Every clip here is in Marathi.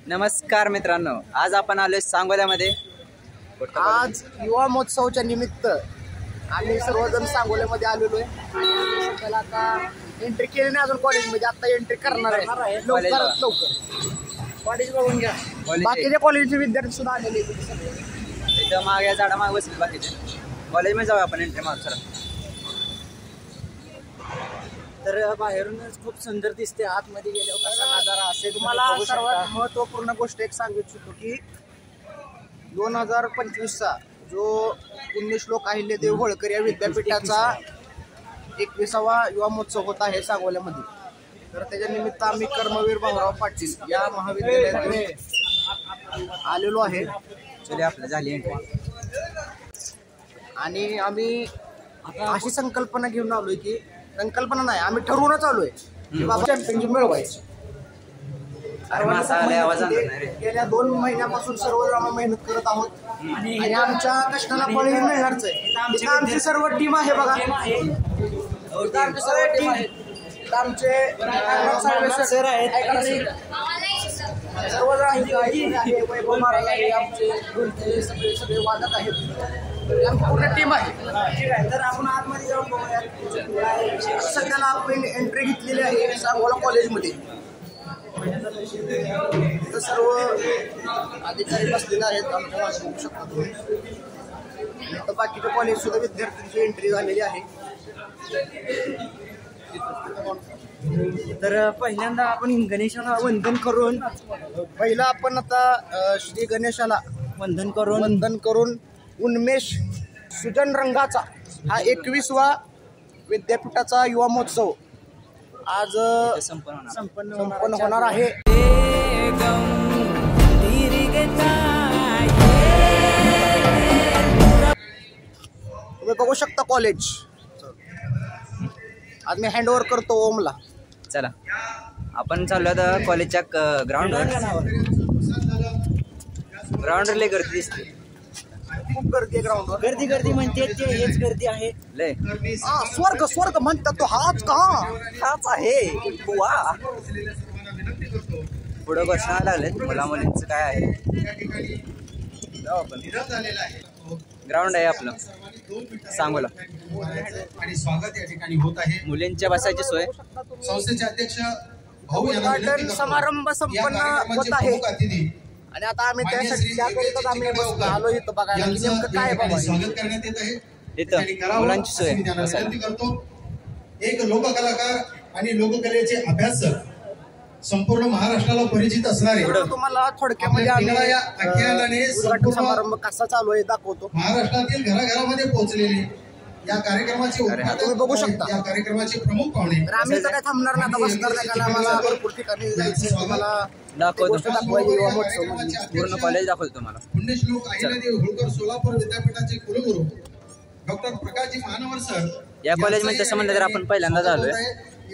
नमस्कार मित्रांनो, आज आपण आलोय सांगोल्यामध्ये। आज युवा महोत्सवाच्या निमित्त आम्ही सर्वजण सांगोल्यामध्ये आलेलो आहे आणि सध्याला आता एंट्री केली नाही अजून कॉलेजमध्ये, आता एंट्री करणार आहे लवकरात लवकर। कॉलेज बघून घ्या, बाकीच्या कॉलेजचे विद्यार्थी सुद्धा आलेले इथं मागे या झाडा मागे बसले बाकीचे। कॉलेजमध्ये जाऊया आपण एंट्री माग चला। तर बाहेरूनच खूप सुंदर दिसते, आतमध्ये गेल्यावर कसा नजारा असेल। तुम्हाला सर्वात महत्त्वपूर्ण गोष्ट एक सांगू इच्छितो की 2025चा जो पुण्यश्लोक अहिल्यादेवी होळकर या विद्यापीठाचा 21वा युवा महोत्सव होत आहे सांगोल्यामध्ये। तर त्याच्या निमित्त आम्ही कर्मवीर भाऊराव पाटील या महाविद्यालयात आलेलो आहे। चले आपलं झाली एंट्री आणि आम्ही अशी संकल्पना घेऊन आलोय की, संकल्पना नाही आम्ही ठरवूनच आलोय की बाबा चॅम्पियनशिप मिळवायची। गेल्या 2 महिन्यापासून सर्वजण आम्ही मेहनत करत आहोत आणि आमच्या कष्टाला फळ मिळणारच आहे। आमची सर्व टीम आहे बघा, आमची सर्व टीम आहे। आमचे सर आहेत, सर्वजण आहे, वैभव महाराज आहे, आमचे सगळे वादक आहेत, आमची पूर्ण टीम आहे। ठीक आहे, तर आपण आतमध्ये जाऊन बघूया। सध्याला आपण एंट्री घेतलेली आहे सांगोला कॉलेजमध्ये। तर सर्व अधिकारी बसलेले आहेत, आमच्या वाट बघू शकता तुम्ही। तर बाकीच्या कॉलेज सुद्धा विद्यार्थ्यांची एंट्री झालेली आहे। तर पहिल्यांदा आपण गणेशाला वंदन करून पहिला आपण आता श्री गणेशाला वंदन करून उन्मेष सुजन रंगाचा हा 21वा विद्यापीठाचा युवा महोत्सव आज संपन्न होणार आहे। तुम्ही बघू शकता कॉलेज। आज मी हँड ओव्हर करतो ओमला। चला आपण चाललो आता कॉलेजच्या ग्राउंडवर लय गर्दी दिसते, खूप गर्दी आहे ग्राउंडवर। गर्दी म्हणते ते हेच गर्दी आहे लय। स्वर्ग म्हणतात तो हाच आहे वा। पुढं घोषणा लागले मुला मुलींचं काय आहे। आपण ग्राउंड आहे आपलं सांगोला आणि स्वागत या ठिकाणी होत आहे। मुलींच्या बसायची सोय। संस्थेचे अध्यक्ष भाऊ उद्घाटन समारंभ संपन्न होत आहे आणि आता आम्ही त्याकरिताच आम्ही आलो इथं बघायला की नेमकं काय बाबा स्वागत करण्यात येत आहे। इथं मुलांची सोय करतो। एक लोककलाकार आणि लोककलेचे अभ्यासक, संपूर्ण महाराष्ट्राला परिचित असणारे तुम्हाला थोडक्यामध्ये आम्ही उद्घाटन समारंभ कसा चालू आहे दाखवतो। महाराष्ट्रातील घराघरामध्ये पोहोचलेले या कार्यक्रमाचे तुम्ही बघू शकता। या कार्यक्रमाचे प्रमुख पाहुणे। तर आम्ही तर काय थांबणार नाही, आता बसणार नाही, कारण आम्हाला भरपूर ठिकाणी जायचं। तुम्हाला दाखवतो युवा महोत्सव पूर्ण कॉलेज दाखवतो तुम्हाला। पुण्यश्लोक अहिल्यादेवी होळकर सोलापूर विद्यापीठाचे कुलगुरू डॉक्टर प्रकाशजी महानवर सर या कॉलेजमध्ये तसं म्हणलं तर आपण पहिल्यांदाच आलोय।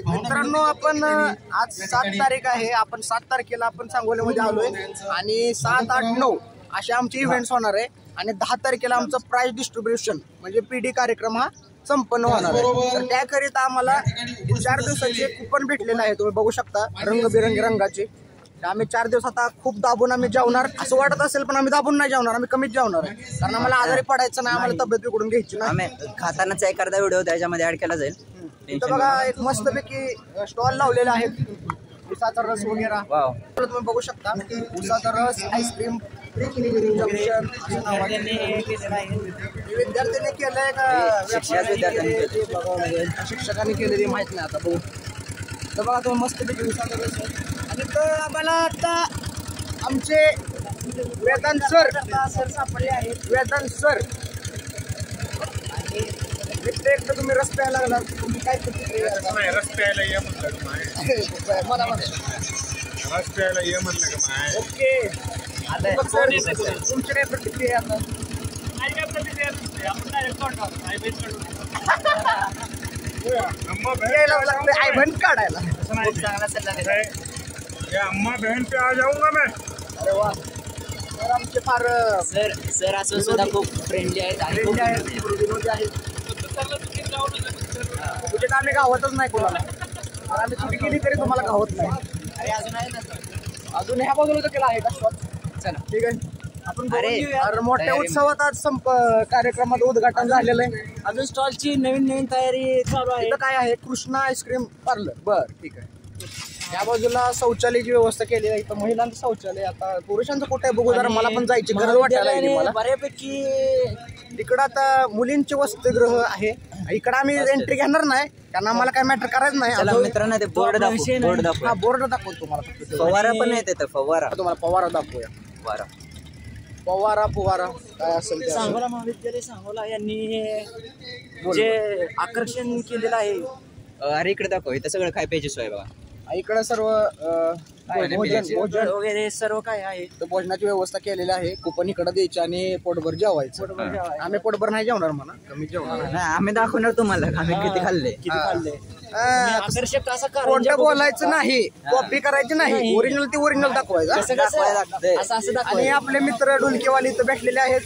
मित्रांनो आपण आज 7 तारीख आहे, आपण 7 तारखेला आपण सांगोल्यामध्ये आलोय आणि 7, 8, 9 असे आमचे इव्हेंट्स होणार आहे आणि 10 तारखेला आमचं प्राइज डिस्ट्रीब्युशन म्हणजे PD कार्यक्रम हा संपन्न होणार आहे। तर त्याकरिता आम्हाला 4 दिवसाचे कुपन भेटलेले आहे, तुम्ही बघू शकता रंगबिरंगी रंगाचे। आम्ही 4 दिवस आता खूप दाबून आम्ही जेवणार असं वाटत असेल, पण आम्ही दाबून नाही जेवणार, आम्ही कमीच जेवणार आहे, कारण आम्हाला आजारी पडायचं नाही, आम्हाला तब्येत बिघडून घ्यायची नाही। आम्ही खातानाचा एखादा व्हिडिओ त्याच्यामध्ये ऍड केला जाईल। इथं बघा एक मस्तपैकी स्टॉल लावलेला आहे, उसाचा रस वगैरे तुम्ही बघू शकता। उसाचा रस, आईस्क्रीम, विद्यार्थ्यांनी केलंय का शिक्षकांनी केलेली माहित नाही आता बघू। तर बघा तुम्ही मस्तपैकी उसाचा रस आहे आणि तर आम्हाला आता आमचे वेदांत सर सापडले आहेत। वेदांत सर एकदा तुम्ही रस प्यायला लागला, तुम्ही काय प्रतिक्रिया? रस प्यायला ये म्हणलं का मला रस प्यायला ये म्हणलं का ओके। तुमची काय प्रतिक्रिया? आई बंद काढायला अम्मा बहन पे आ जाऊंगा मैं। अरे वा, सर आमचे फार सर असं सुद्धा खूप फ्रेंडली आहेत आणि विनोदी आहेत। तुझे तर आम्ही गावातच नाही कोणाला, आम्ही चुकी केली तरी तुम्हाला गावत नाही। अजून ह्या बाजूला तर केला आहे का स्टॉल? चला ठीक आहे आपण बघून घेऊया. अरे मोठ्या तयारी उत्सवात आज कार्यक्रमात उद्घाटन झालेलं आहे. अजून स्टॉलची नवीन तयारी चालू आहे. इथं काय आहे? Krishna ice cream parlour. बर ठीक आहे. या बाजूला शौचालयाची व्यवस्था केली आहे. इथं महिलांचं शौचालय. आता पुरुषांचं कुठे बघू जरा, मला पण जायची गरज वाटायला लागली मला. बऱ्यापैकी इकडं आता मुलींचे वसतिगृह आहे. इकडं आम्ही एंट्री घेणार नाही कारण आम्हाला काय मॅटर करायचं नाही. चला मित्रांनो ते बोर्ड दाखव. हा बोर्ड दाखवतो तुम्हाला फक्त. फवारा पण आहे तिथं, फवारा. तुम्हाला पवारा दाखवूया. फवारा फवारा काय असेल ते. सांगोला महाविद्यालय सांगोला यांनी जे आकर्षण केलेलं आहे. अरे इकडे दाखव, इथं सगळं काय पाहिजे सोय बघा. इकडं सर्व भोजन वगैरे सर्व काय आहे. भोजनाची व्यवस्था केलेली आहे. कुपन इकडे द्यायची आणि पोटभर जेवायचं. आम्ही पोटभर नाही जेवणार म्हणा, कमी जेवणार. नाही आम्ही दाखवणार तुम्हाला आम्ही किती खाल्ले. किती खाल्ले. आकर्षक असं कोणतं बोलायचं नाही, कॉपी करायची नाही. ओरिजिनल ते ओरिजिनल दाखवायचं. असं आणि आपले मित्र ढोलकीवाले इथं भेटलेले आहेत.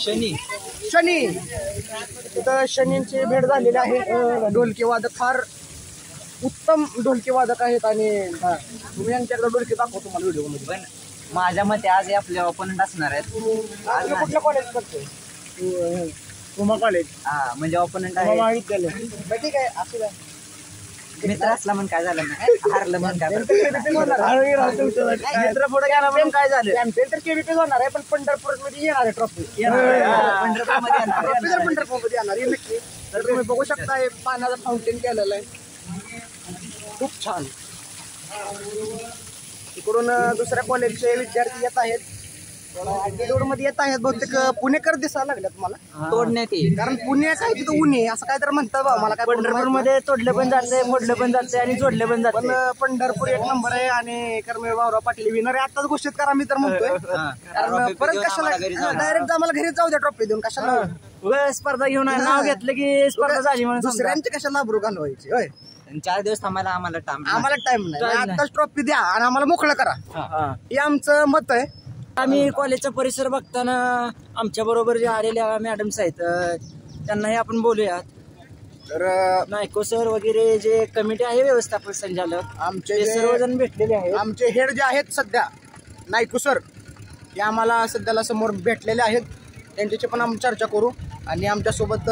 शनी इथं शनींची भेट झालेली आहे. ढोलकी वादक फार उत्तम ढोलकी वादक आहेत आणि तुम्ही यांच्याकडे ढोलकी दाखवतो तुम्हाला व्हिडिओ मध्ये. पण माझ्या मते आज हे आपले ओपोनंट असणार आहेत. आज कुठलं कॉलेज करतोय? उमा कॉलेज. हा म्हणजे ओपोनंट आहे. महाविद्यालय. ठीक आहे. असू द्या. मित्र असला म्हणून काय झालं नाही, हारलं म्हणून काय मित्र पुढे गेला म्हणून काय झालं? चॅम्पियन तर केबीपी होणार आहे पण पंढरपूर मध्ये येणार आहे ट्रॉफी. पंढरपूरमध्ये येणार. ट्रॉफी तर पंढरपूरमध्ये येणार आहे नक्की. तर तुम्ही बघू शकता हे पाण्याचं फाउंटेन केलेलं आहे. खूप छान. इकडून दुसऱ्या कॉलेजचे विद्यार्थी येत आहेत. मध्ये येत आहेत. बहुतेक पुणेकर दिसायला लागले तुम्हाला. तोडण्यात येईल कारण पुणे काय तिथं ऊन आहे असं काय तर म्हणतात बा. मला काय पंढरपूर मध्ये तोडलं पण जाते, फोडलं पण जाते आणि जोडलं पण पण जाते. पंढरपूर एक नंबर आहे आणि कर्मवीर भाऊराव पाटील विनर आहे. आताच घोषित करा मी तर म्हणतोय. कारण परत कशाला डायरेक्ट आम्हाला घरी जाऊ द्या ट्रॉफी देऊन. कशाला स्पर्धा घेऊन नाव घेतलं की स्पर्धा झाली म्हणून दुसऱ्यांची कशाला आबरू घालवायची. होय 4 दिवस थांबायला आम्हाला आम्हाला टाइम नाही. आताच ट्रॉफी द्या आणि आम्हाला मोकळं करा. हे आमचं मत आहे. आम्ही कॉलेजचा परिसर बघताना आमच्या बरोबर जे आलेल्या मॅडम्स आहेत त्यांनाही आपण बोलूयात. तर नायको सर वगैरे जे कमिटी आहे व्यवस्थापन संचालक आमचे सर्वजण भेटलेले आहेत. आमचे हेड जे आहेत सध्या नायकू सर हे आम्हाला सध्याला समोर भेटलेले आहेत. त्यांच्याशी पण आम्ही चर्चा करू आणि आमच्यासोबत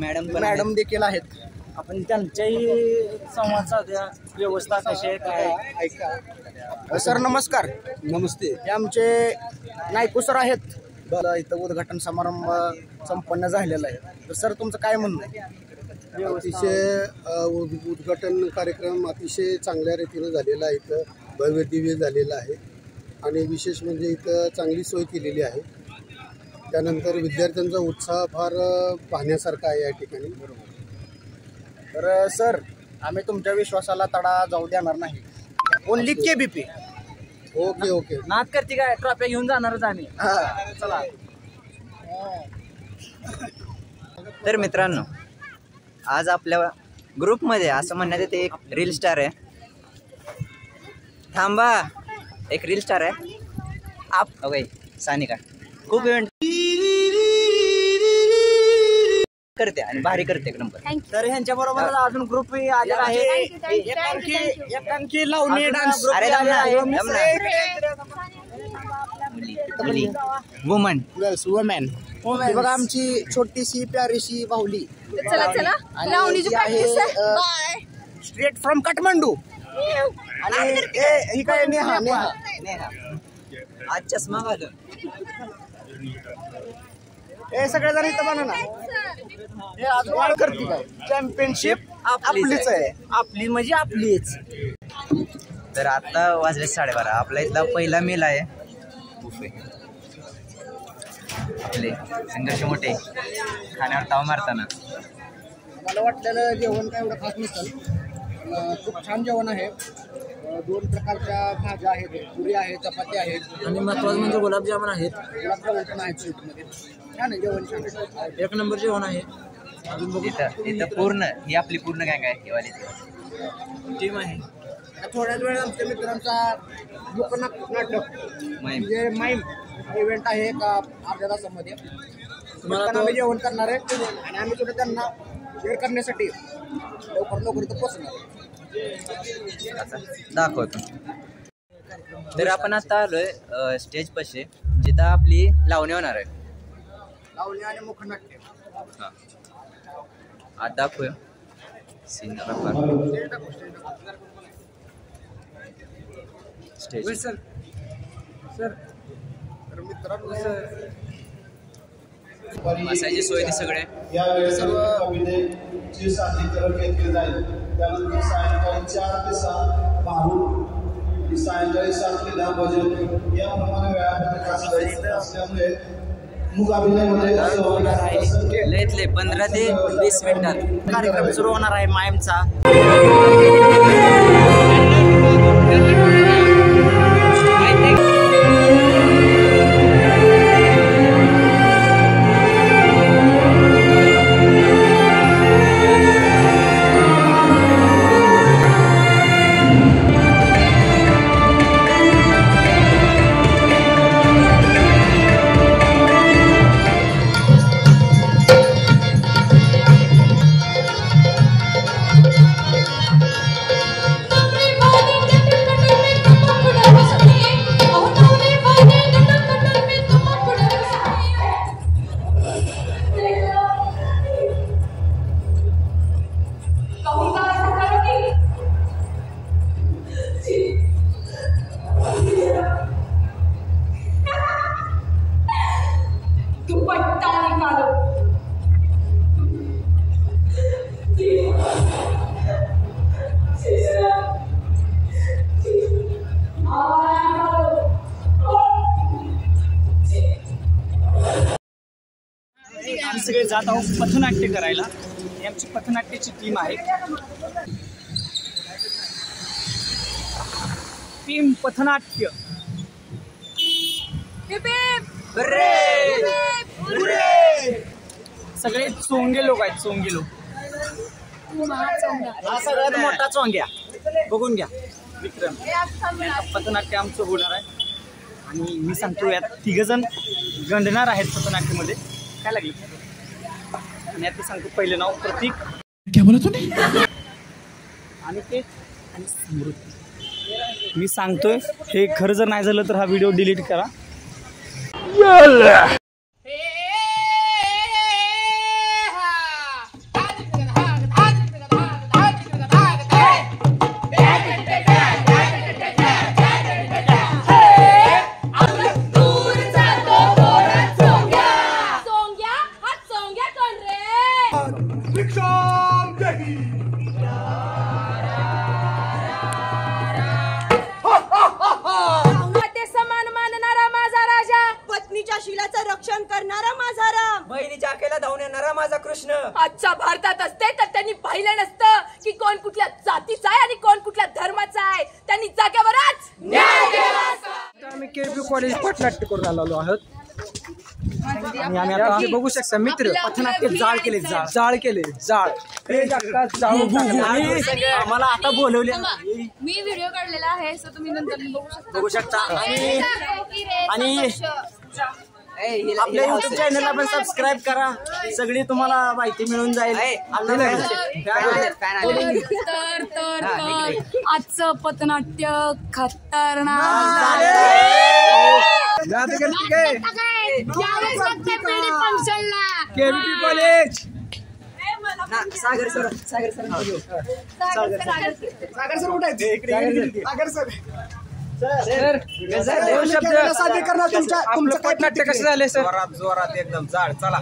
मॅडम देखील आहेत. आपण त्यांच्याही संवाद साधूया. व्यवस्था कशी आहे काय. सर नमस्कार. नमस्ते. हे आमचे नायकू सर आहेत. इथं उद्घाटन समारंभ संपन्न झालेला आहे. तर सर तुमचं काय म्हणणं आहे? अतिशय उद्घाटन कार्यक्रम अतिशय चांगल्या रीतीनं झालेला आहे. इथं भव्य दिव्य झालेला आहे आणि विशेष म्हणजे इथं चांगली सोय केलेली आहे. त्यानंतर विद्यार्थ्यांचा उत्साह फार पाहण्यासारखा आहे या ठिकाणी. तर सर आम्ही तुमच्या विश्वासाला तडा जाऊ देणार नाही. Only KBP. Okay okay. नाद करते काय ट्रॉफी घेऊन जाणारच आम्ही. चला. तर मित्रांनो आज आपल्या ग्रुपमध्ये असं म्हणण्यात येते एक रील स्टार आहे. थांबा, एक रील स्टार आहे आप अवय सानिका. खूप इव्हेंट करते आणि भारी करते एक नंबर. तर ह्यांच्या बरोबर अजून ग्रुप आलेला आहे. एकांकी लावणी डान्स. अरे वुमन गर्ल्स वुमेन. बघा आमची छोटीशी प्यारीशी बाहुली. चला चला लावणीची प्रॅक्टिस आहे. बाय. Straight from Kathmandu. आणि ही काय नेहा. आज चष्मा घालून हे सगळेजण इथं बना ना. हे आज वाढ करते काय. चॅम्पियनशिप आपलीच आहे. आपली म्हणजे आपलीच. तर आता वाजले 12:30. आपला इथला पहिला मेल आहे. आपले संघर्ष मोठे खाण्यावर ताव मारताना. मला वाटलेलं जेवण काय एवढं खास नसेल. खूप छान जेवण आहे. 2 प्रकारच्या भाज्या आहेत. पुरी आहे, चपाती आहेत आणि महत्वाचं म्हणजे गुलाबजामुन आहेत. गुलाबजामुन पण आहेत स्वीटमध्ये. छान आहे जेवण. छान एक नंबर जेवण आहे. अजून बघू. इथं पूर्ण ही आपली पूर्ण गँग आहे. हिवाली टीम आहे. थोड्याच वेळ आमच्या मित्रांचा नाटक म्हणजे माईम इव्हेंट आहे का अर्ध्या तासामध्ये. तुम्हाला आम्ही जेवण करणार आहे आणि आम्ही सुद्धा त्यांना शेअर करण्यासाठी लवकर इथं पोहोचणार. दाखवतो. तर आपण आता आलोय स्टेज पाशी जिथं आपली लावणी होणार आहे. लावणी आणि मुखनाट्य. हा आज दाखवूया सीन प्रकार स्टेज. बसायची सोय ती सगळे. यावेळी सर्व कवितेचे सादरीकरण घेतले जाईल. त्यानंतर सायंकाळी 4 ते 6 भारूड, सायंकाळी 7 ते 10 भजन याप्रमाणे वेळापत्रक असल्यामुळे मुकाबल्यामध्ये लयतले 15 ते 20 मिनिटात कार्यक्रम सुरू होणार आहे मायमचा. आम्ही सगळे जात आहोत पथनाट्य करायला. ही आमची पथनाट्याची टीम आहे. टीम पथनाट्य. सगळे चोंगे लोक आहेत. चोंगे लोक. हा सगळ्यात मोठा चोंग्या. बघून घ्या विक्रम. पथनाट्य आमचं होणार आहे आणि मी सांगतो यात 3 जण गंडणार आहेत पथनाट्यमध्ये. काय लागले आणि आता सांगतो पहिलं नाव प्रतीक. क्या बोला तुम्ही? आणि ते आणि स्मृती. मी सांगतोय हे खरं जर नाही झालं तर हा व्हिडिओ डिलीट करा. शीलाचं रक्षण करणारा माझा राम, बहिणीच्या आखेला धावून येणारा माझा कृष्ण. आजच्या भारतात असते तर त्यांनी पाहिलं नसतं की कोण कुठल्या जातीचा आहे आणि कोण कुठल्या धर्माचा आहे. त्यांनी जागेवरच न्याय केला असता. आम्ही केबी कॉलेज पथनाट्य करून आलेलो आहोत आणि आम्ही आता बघू शकता मित्र पथनाट्य जाळ केले. जाळ केले. जाळ आम्हाला आता बोलवले. मी व्हिडिओ काढलेला आहे सो तुम्ही नंतर बघू शकता. आणि आपल्या युट्यूब चॅनलला पण सबस्क्राईब करा. सगळी तुम्हाला माहिती मिळून जाईल. तर आजचं पथनाट्य खतरनाक. KB college. सागर सर उठायचे सागर सर. दोन शब्द सादरीकरण तुमच्या. आपलं पथनाट्य कसं झालंय सर? जोरात एकदम जाळ. चला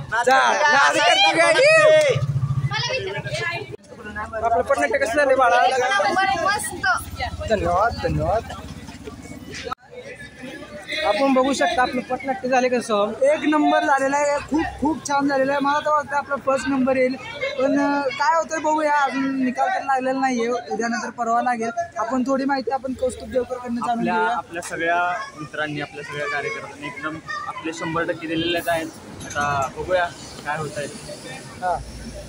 आपलं पथनाट्य कसं झालंय बाळा? धन्यवाद धन्यवाद. आपण बघू शकता आपलं पथनाट्य झाले कसं. 1 नंबर झालेला आहे. खूप खूप छान झालेलं आहे. मला तर वाटतं आपला फर्स्ट नंबर येईल. पण काय होतं बघूया. अजून निकाल तर लागलेला नाहीये. उद्यानंतर परवा लागेल. आपण थोडी माहिती आपण कौस्तुभ देवकरकडनं जाणून घेऊया. आपल्या सगळ्या मित्रांनी आपल्या सगळ्या कार्यकर्त्यांनी एकदम आपले 100% दिलेलेच आहेत. आता बघूया काय होत आहे. हा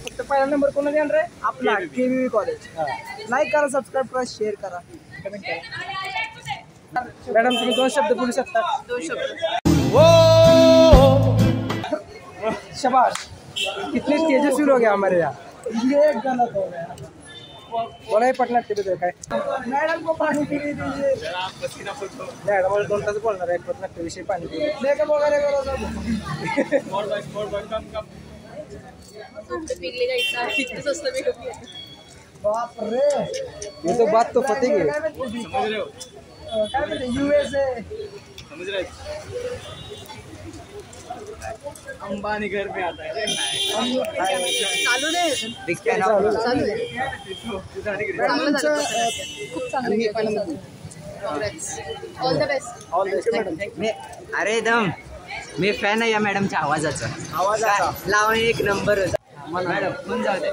फक्त पहिला नंबर कोणाला येणार आहे? आपला केबी कॉलेज. लाईक करा, सबस्क्राईब करा, शेअर करा, कमेंट करा. मॅडम तुम्ही 2 शब्द बोलू शकता. 2 शब्द. शाबाश. कितने तेजस्वी लोग हैं हमारे यहाँ. ये गलत हो गया. बोला पटनाट्यबद्दल काय मॅडम को पाणी पिली दीजिए मॅडम 2 तास बोलणार आहे पटनाट्यविषयी पाणी पिली बाप रे ये तो बात तो पते की समझ रहे हो काय म्हणते USA समझ रहे अंबानी घर में आता है चालू नाही चालू ऑल द बेस्ट. अरे दम मी फॅन आहे या मॅडमच्या आवाजाचा लावणे एक नंबर मॅडम कोण जाऊ दे.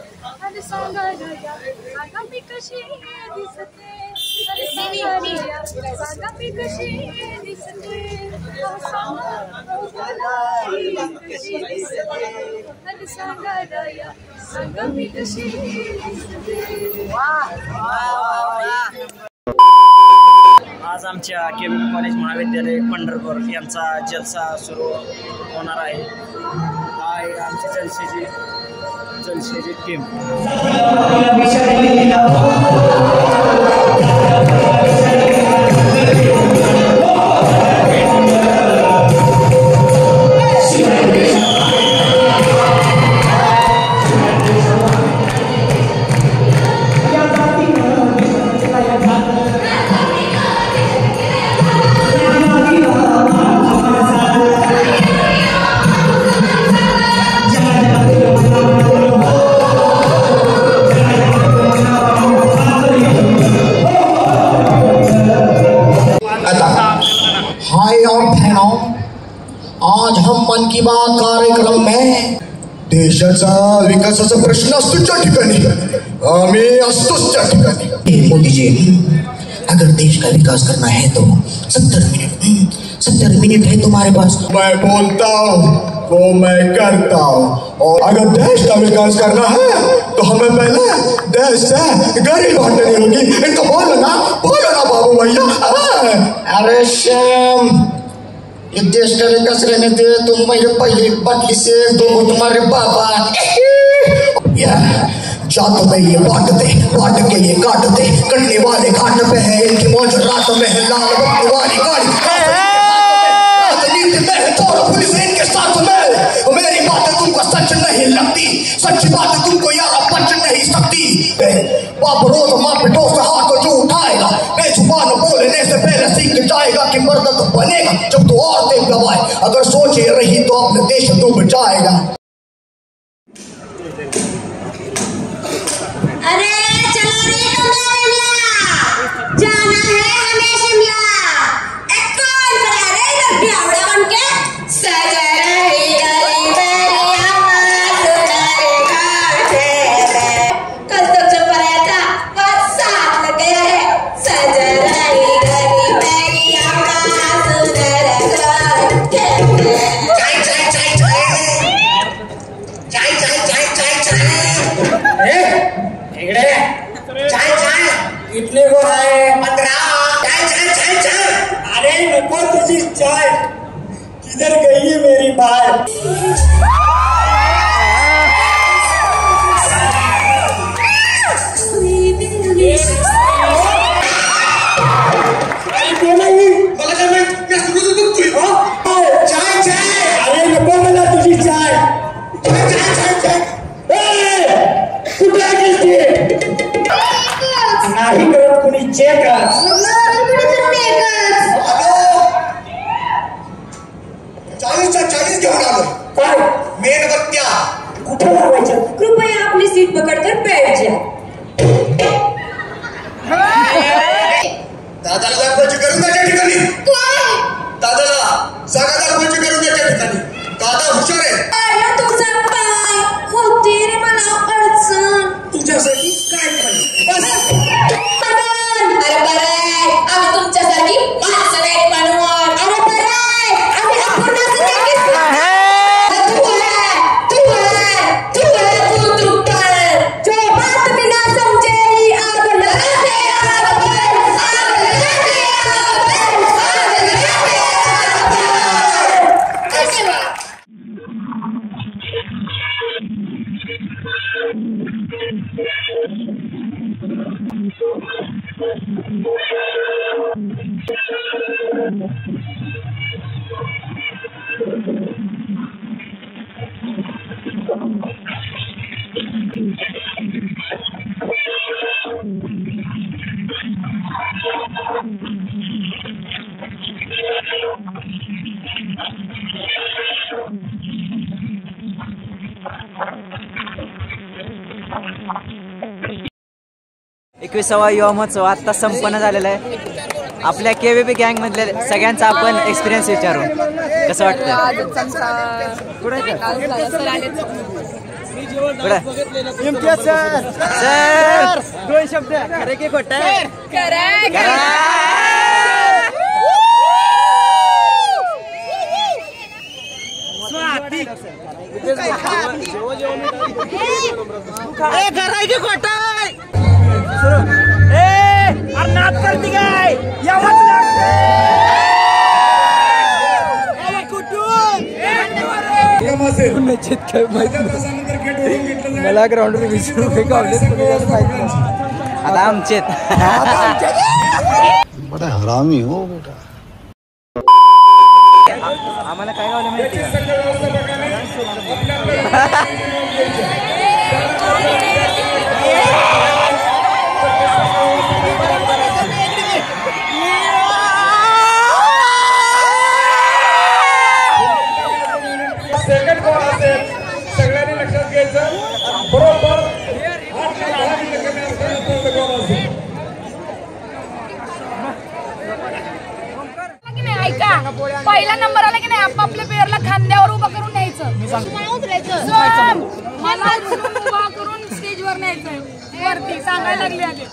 आज आमच्या केबीपी कॉलेज महाविद्यालय पंढरपूर यांचा जलसा सुरू होणार आहे. हा आहे आमची जलसेची टीम. आज हम मन की बात कार्यक्रम में देशाचा विकासाचा प्रश्न असतो त्या ठिकाणी आम्ही असतोच त्या ठिकाणी. मोदी जी, अगर देश का विकास करना है तो 70 मिनट है तुम्हारे पास. मैं बोलता हूँ वो मैं करता हूँ. और अगर देश का विकास करना है तो हमें पहले देश से गरीब हटनी होगी. इनको बोलो ना बाबू भैया. अरे श्याम, ये देश का विकास रहने दे. तुम मेरे पहले बाटली से 2 तुम्हारे बाबा जात में ये बांट के ये काट दे. कटने वाले घाट पे है इनकी मौज. रात में है लाल बत्ती वाली गाड़ी. राजनीति में है चोर पुलिस इनके साथ में. मेरी बातें तुमको सच नहीं लगती. सच्ची बात तुमको यार पच नहीं सकती. बाप रोज माँ पिटो से हाथ जो उठाएगा. बेजुबान बोलने से पहले सीख जाएगा कि मर्द तो बनेगा जब तू और देख दबाए. अगर सोचे रही तो अपने देश डूब जाएगा. अरे चलो रे जाना है हमें शिमला. एक कौन बना रे इधर बिहावड़ा बन के सजा रही गली मेरी आवाज़ सुनाए गाते. कल तक जो पढ़ाया था आज साथ लग गया है. सजा रही गली मेरी आवाज़ सुनाए गाते. चाय इतने को है 15. चाय. अरे नको तुझी चाय. किधर गई है मेरी बात. चाय. अरे नको मला तुझी चाय. कुठे गेली नाही करत कुणी चेक. चाळीस घेऊन आलो. काय मेणबत्त्या कुठे लावायच्या. कृपया आपली सीट पकडकर बैठ जा. दादाला दाखवायची करून द्या त्या ठिकाणी. दादाला जागा दाखवायची करून द्या त्या ठिकाणी. दादा हुशार आहे. तुझा पाय होती रे मला अडचण. तुझ्यासाठी काय अरे बरं आम्ही तुमच्यासारखी माणसं नाही म्हणून. अरे बरं आम्ही तू जो बात बिना समझे आग लगा दे. एकविसावा युवा महोत्सव आत्ता संपन्न झालेला आहे. आपल्या KVP गँग मधल्या सगळ्यांचा आपण एक्सपिरियन्स विचारू. कसं वाटतं? सर दोन शब्द खरे की खोटं? करती काय मला ग्राउंडवर 20 रुपये गावले. आता आमचे बड़ा हरामी हो बेटा. आम्हाला काय गावलं माहिती सेकंड कॉल असेल सगळ्यांनी लक्षात घ्यायचं. बरोबर 8 ला 10 मिनिटं कमी असताना कॉल असेल. ऐका, पहिला नंबर आला की नाही आपापल्या पेअरला खांद्यावर उभा करून न्यायचं. मला उभा करून स्टेजवर न्यायचं. वरती सांगायला लागली आधी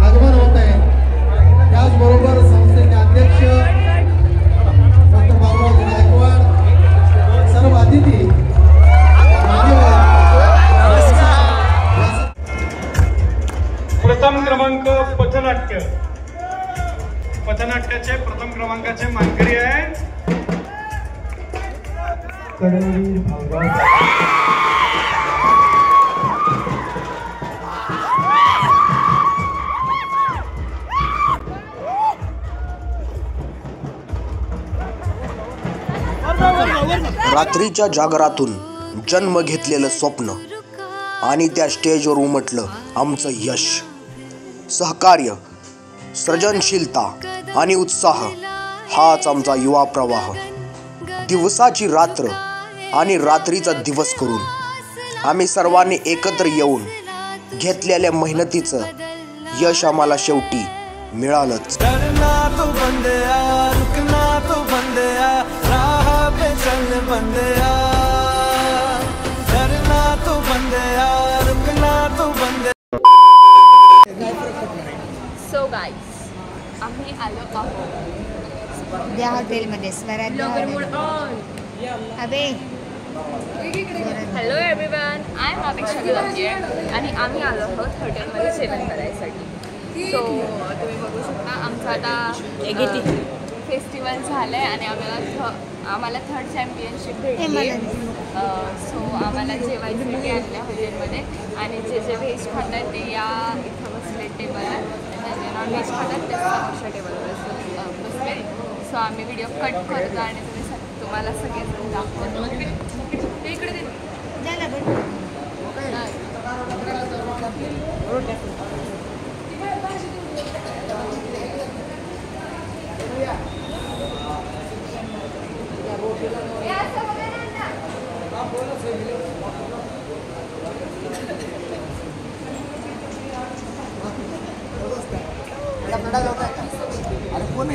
आगमन होत आहे. त्याचबरोबर संस्थेचे अध्यक्ष डॉक्टर बाबूराव गायकवाड, सर्व अतिथी, प्रथम क्रमांक पथनाट्याचे प्रथम क्रमांकाचे मानकरी आहे रात्रीच्या जागरातून जन्म घेतलेलं स्वप्न आणि त्या स्टेजवर उमटलं आमचं यश. सहकार्य, सृजनशीलता आणि उत्साह हाच आमचा युवा प्रवाह. दिवसाची रात्र आणि रात्रीचा दिवस करून आम्ही सर्वांनी एकत्र येऊन घेतलेल्या मेहनतीचं यश आम्हाला शेवटी मिळालंच. सो गाईज, आम्ही आलो आहोत त्या हॉटेलमध्ये स्वराज्य. हॅलो एव्हरीवन, आय एम अपेक्षा गुलाबजी आणि आम्ही आलो आहोत हॉटेलमध्ये जेवण करायसाठी. सो तुम्ही बघू शकता आमचं आता फेस्टिवल झालं आहे आणि आम्हाला थर्ड चॅम्पियनशिप भेटली. सो आम्हाला जेवायसाठी आणल्या हॉटेलमध्ये आणि जे जे व्हेज खातात ते या इथं बसले टेबलवर, जे नॉन व्हेज खातात ते समोरच्या टेबलवर बसले. सो आम्ही व्हिडिओ कट करतो आणि तुम्हाला सगळेजण दाखवतो. ते इकडे दे. अरे कोण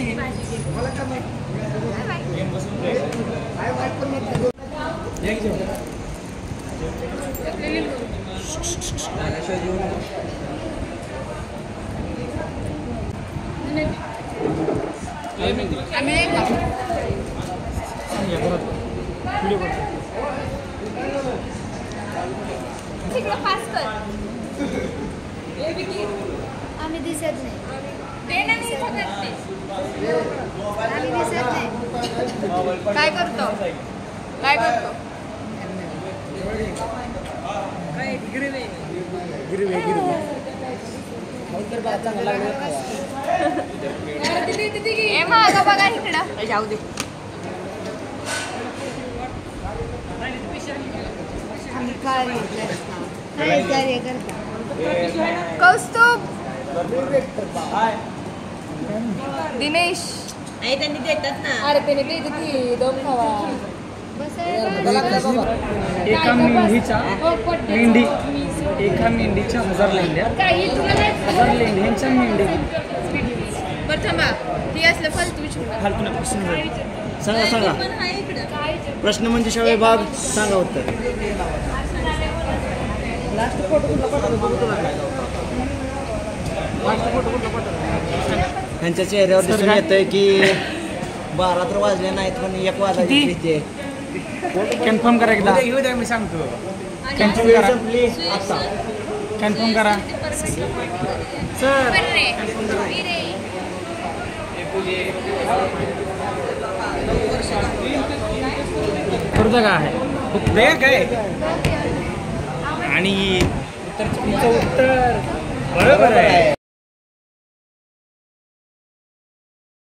आम्ही दिसत नाही काय करतो काय करतो ए मागं बघा इकडं जाऊ दे कौस्तुभ दिनेश त्यांनी देतात ना. अरे त्याने देते ती दम खावा एका मेंढीच्या 1000 लेंड्या 1000 लेंड्यांच्या मेंढी. बरं थांबा ती असलं फालतू विचारू सांगा प्रश्न मंजुषा विभाग सांगा उत्तर. त्यांच्या चेहऱ्यावर दिसून येतंय की 12 तर वाजले नाहीत पण 1 वाजले. कन्फर्म करा एकदा. मी सांगतो कन्फर्म करा. कन्फर्म करा सर. पुढचं काय आहे फक्त काय आणि तुमचं उत्तर बरोबर आहे.